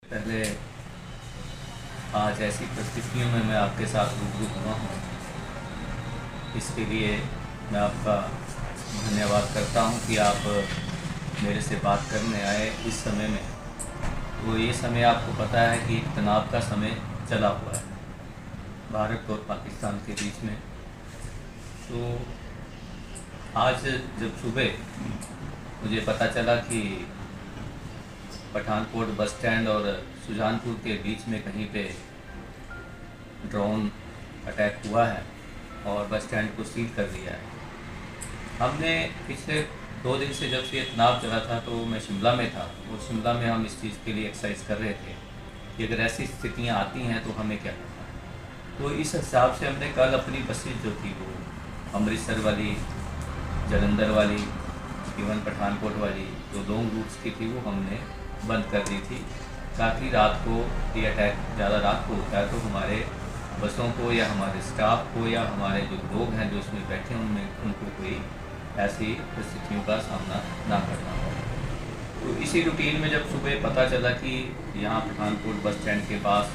पहले आज ऐसी परिस्थितियों में मैं आपके साथ रूबरू हुआ हूँ, इसके लिए मैं आपका धन्यवाद करता हूँ कि आप मेरे से बात करने आए इस समय में। तो ये समय आपको पता है कि एक तनाव का समय चला हुआ है भारत और पाकिस्तान के बीच में। तो आज जब सुबह मुझे पता चला कि पठानकोट बस स्टैंड और सुजानपुर के बीच में कहीं पे ड्रोन अटैक हुआ है और बस स्टैंड को सील कर दिया है। हमने पिछले 2 दिन से जब से ये तनाव चला था तो मैं शिमला में था और शिमला में हम इस चीज़ के लिए एक्सरसाइज कर रहे थे कि अगर ऐसी स्थितियाँ आती हैं तो हमें क्या करना है। तो इस हिसाब से हमने कल अपनी बसेज जो थी वो अमृतसर वाली, जलंधर वाली, इवन पठानकोट वाली जो लॉन्ग रूट्स की थी वो हमने बंद कर दी थी, ताकि रात को ये अटैक ज़्यादा रात को होता है तो हमारे बसों को या हमारे स्टाफ को या हमारे जो लोग हैं जो उसमें बैठे हैं उनमें उनको कोई ऐसी परिस्थितियों का सामना ना करना हो। तो इसी रूटीन में जब सुबह पता चला कि यहाँ पठानकोट बस स्टैंड के पास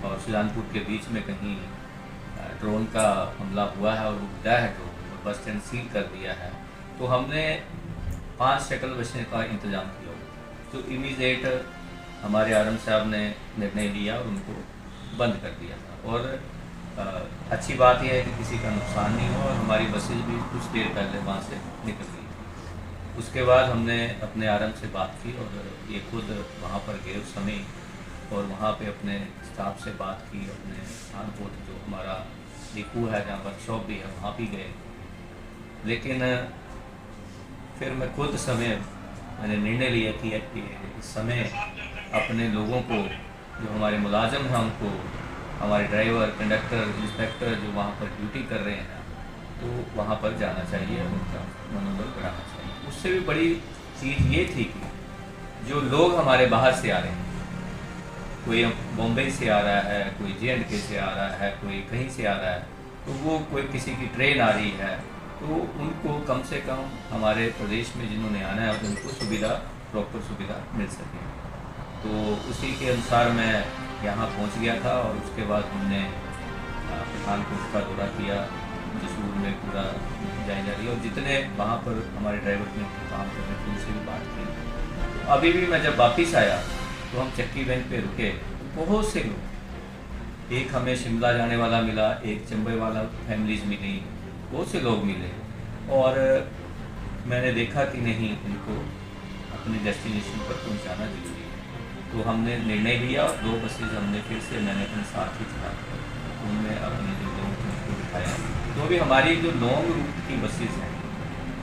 और सुजानपुर के बीच में कहीं ड्रोन का हमला हुआ है और उड़ा है ड्रोन और बस स्टैंड सील कर दिया है, तो हमने 5 शटल बसें का इंतज़ाम किया। तो इमीडिएट हमारे आरएम साहब ने निर्णय लिया और उनको बंद कर दिया था। और अच्छी बात यह है कि किसी का नुकसान नहीं हुआ और हमारी बसेज भी कुछ देर पहले वहाँ से निकल गई। उसके बाद हमने अपने आरएम से बात की और ये खुद वहाँ पर गए उस समय और वहाँ पे अपने स्टाफ से बात की। अपने पठानकोट जो हमारा डिपो है जहाँ वर्कशॉप भी है वहाँ भी गए, लेकिन फिर मैं खुद मैंने निर्णय लिया कि इस समय अपने लोगों को जो हमारे मुलाजिम हैं उनको, हमारे ड्राइवर, कंडक्टर, इंस्पेक्टर जो वहाँ पर ड्यूटी कर रहे हैं तो वहाँ पर जाना चाहिए, उनका मनोबल बढ़ाना चाहिए। उससे भी बड़ी चीज़ ये थी कि जो लोग हमारे बाहर से आ रहे हैं, कोई बॉम्बे से आ रहा है, कोई J&K से आ रहा है, कोई कहीं से आ रहा है, तो वो कोई किसी की ट्रेन आ रही है तो उनको कम से कम हमारे प्रदेश में जिन्होंने आना है उनको प्रॉपर सुविधा मिल सके। तो उसी के अनुसार मैं यहाँ पहुँच गया था और उसके बाद हमने पठानकोट का दौरा किया, जसूर में पूरा जायजा लिया और जितने वहाँ पर हमारे ड्राइवर ने काम कर रहे थे उनसे भी बात की। तो अभी भी मैं जब वापस आया तो हम चक्की बैंक पे रुके, बहुत से लोग, एक हमें शिमला जाने वाला मिला, एक चंबे वाला फैमिलीज मिली, बहुत से लोग मिले और मैंने देखा कि नहीं, इनको अपने डेस्टिनेशन पर पहुंचाना जरूरी है। तो हमने निर्णय लिया और 2 बसेज हमने फिर से मैंने अपने साथ ही चला उनमें अपने जो लोगों को उनको बिठाया। तो अभी हमारी जो लॉन्ग रूट की बसेज हैं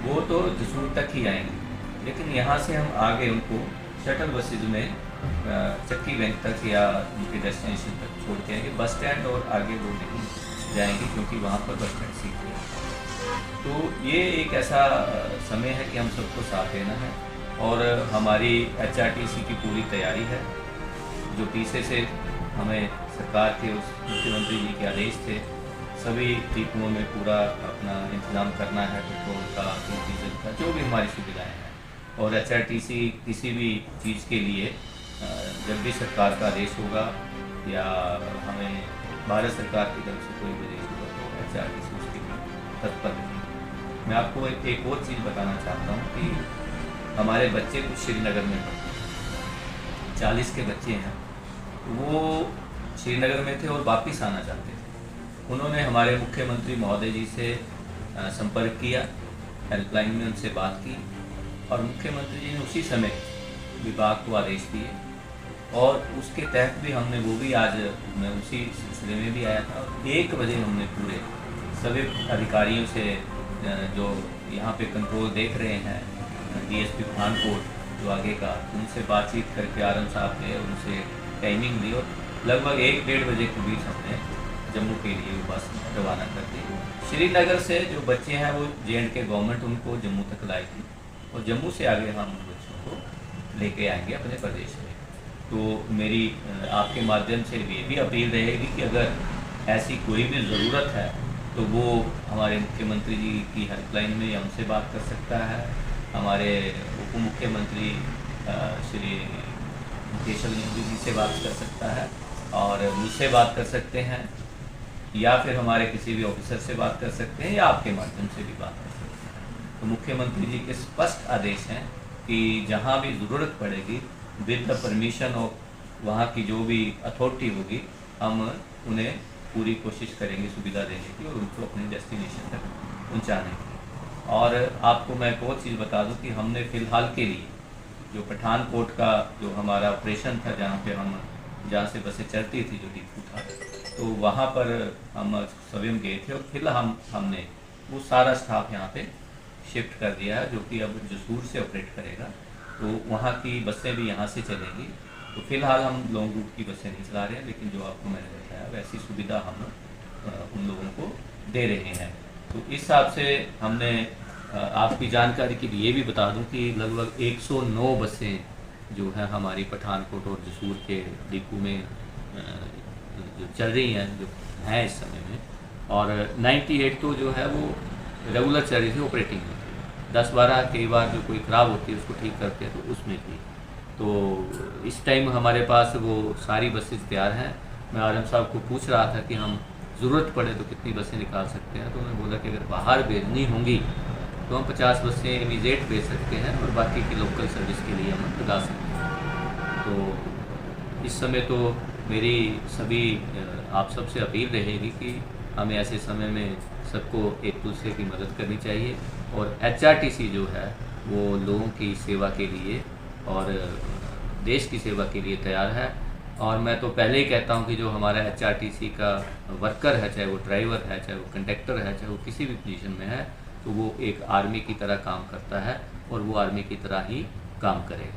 वो तो जसूर तक ही आएंगी, लेकिन यहाँ से हम आगे उनको शटल बसेज में चक्की बैंक तक या उनके डेस्टिनेशन तक छोड़ के आएंगे। बस स्टैंड और आगे वो नहीं जाएंगे क्योंकि वहाँ पर बस स्टैंड सीख है। तो ये एक ऐसा समय है कि हम सबको साथ देना है और हमारी HRTC की पूरी तैयारी है। जो पीछे से हमें सरकार के उस मुख्यमंत्री जी के आदेश थे, सभी डिपुओं में पूरा अपना इंतज़ाम करना है, पेट्रोल का, डीजल का, जो भी हमारी सुविधाएं हैं। और HRTC किसी भी चीज़ के लिए जब भी सरकार का आदेश होगा या हमें भारत सरकार की तरफ से कोई भी आदेश होगा तो HRTC उसके लिए तत्पर रहेगी। मैं आपको एक और चीज़ बताना चाहता हूँ कि हमारे बच्चे कुछ श्रीनगर में पढ़ते हैं, 40 के बच्चे हैं, वो श्रीनगर में थे और वापस आना चाहते थे। उन्होंने हमारे मुख्यमंत्री महोदय जी से संपर्क किया, हेल्पलाइन में उनसे बात की और मुख्यमंत्री जी ने उसी समय विभाग को आदेश दिए और उसके तहत भी हमने वो भी आज मैं उसी सिलसिले में भी आया था। 1 बजे हमने पूरे सभी अधिकारियों से जो यहाँ पे कंट्रोल देख रहे हैं, DSP पठानकोट जो आगे का, उनसे बातचीत करके आरएम साहब ने उनसे टाइमिंग दी और लगभग 1-1.5 बजे के बीच हमने जम्मू के लिए बस रवाना कर दी। श्रीनगर से जो बच्चे हैं वो J&K गवर्नमेंट उनको जम्मू तक लाएगी और जम्मू से आगे हम उन बच्चों को लेके आएंगे अपने प्रदेश में। तो मेरी आपके माध्यम से ये भी अपील रहेगी कि अगर ऐसी कोई भी ज़रूरत है तो वो हमारे मुख्यमंत्री जी की हेल्पलाइन में हमसे बात कर सकता है। हमारे उप मुख्यमंत्री श्री केशव जी से बात कर सकता है और मुझसे बात कर सकते हैं, या फिर हमारे किसी भी ऑफिसर से बात कर सकते हैं, या आपके माध्यम से भी बात कर सकते हैं। तो मुख्यमंत्री जी के स्पष्ट आदेश हैं कि जहाँ भी ज़रूरत पड़ेगी विद द परमिशन ऑफ वहाँ की जो भी अथॉरिटी होगी, हम उन्हें पूरी कोशिश करेंगे सुविधा देने की और उनको अपने डेस्टिनेशन तक पहुँचाने की। और आपको मैं एक और चीज़ बता दूं कि हमने फ़िलहाल के लिए जो पठानकोट का जो हमारा ऑपरेशन था, जहाँ से बसें चलती थी, जो डिपू था, तो वहाँ पर हम स्वयं गए थे और फिलहाल हमने वो सारा स्टाफ यहाँ पे शिफ्ट कर दिया है, जो कि अब जसूर से ऑपरेट करेगा। तो वहाँ की बसें भी यहाँ से चलेंगी। तो फिलहाल हम लॉन्ग रूट की बसें नहीं चला रहे हैं, लेकिन जो आपको मैंने बताया वैसी सुविधा हम उन लोगों को दे रहे हैं। तो इस हिसाब से हमने आपकी जानकारी के लिए भी बता दूं कि लगभग 109 बसें जो है हमारी पठानकोट और जसूर के डिपू में जो चल रही हैं, जो हैं इस समय में, और 98 तो जो है वो रेगुलर चल रही थी, ऑपरेटिंग में थी। 10-12 कई बार जो कोई ख़राब होती है उसको ठीक करते हैं, तो उसमें थी। तो इस टाइम हमारे पास वो सारी बसेस तैयार हैं। मैं आरएम साहब को पूछ रहा था कि हम ज़रूरत पड़े तो कितनी बसें निकाल सकते हैं, तो उन्होंने बोला कि अगर बाहर भेजनी होंगी तो हम 50 बसें इमीडिएट भेज सकते हैं और बाकी की लोकल सर्विस के लिए हम लगा सकते हैं। तो इस समय तो मेरी सभी आप सबसे अपील रहेगी कि हमें ऐसे समय में सबको एक दूसरे की मदद करनी चाहिए, और एचआरटीसी जो है वो लोगों की सेवा के लिए और देश की सेवा के लिए तैयार है। और मैं तो पहले ही कहता हूं कि जो हमारा एचआरटीसी का वर्कर है, चाहे वो ड्राइवर है, चाहे वो कंडक्टर है, चाहे वो किसी भी पोजीशन में है, तो वो एक आर्मी की तरह काम करता है और वो आर्मी की तरह ही काम करेगा।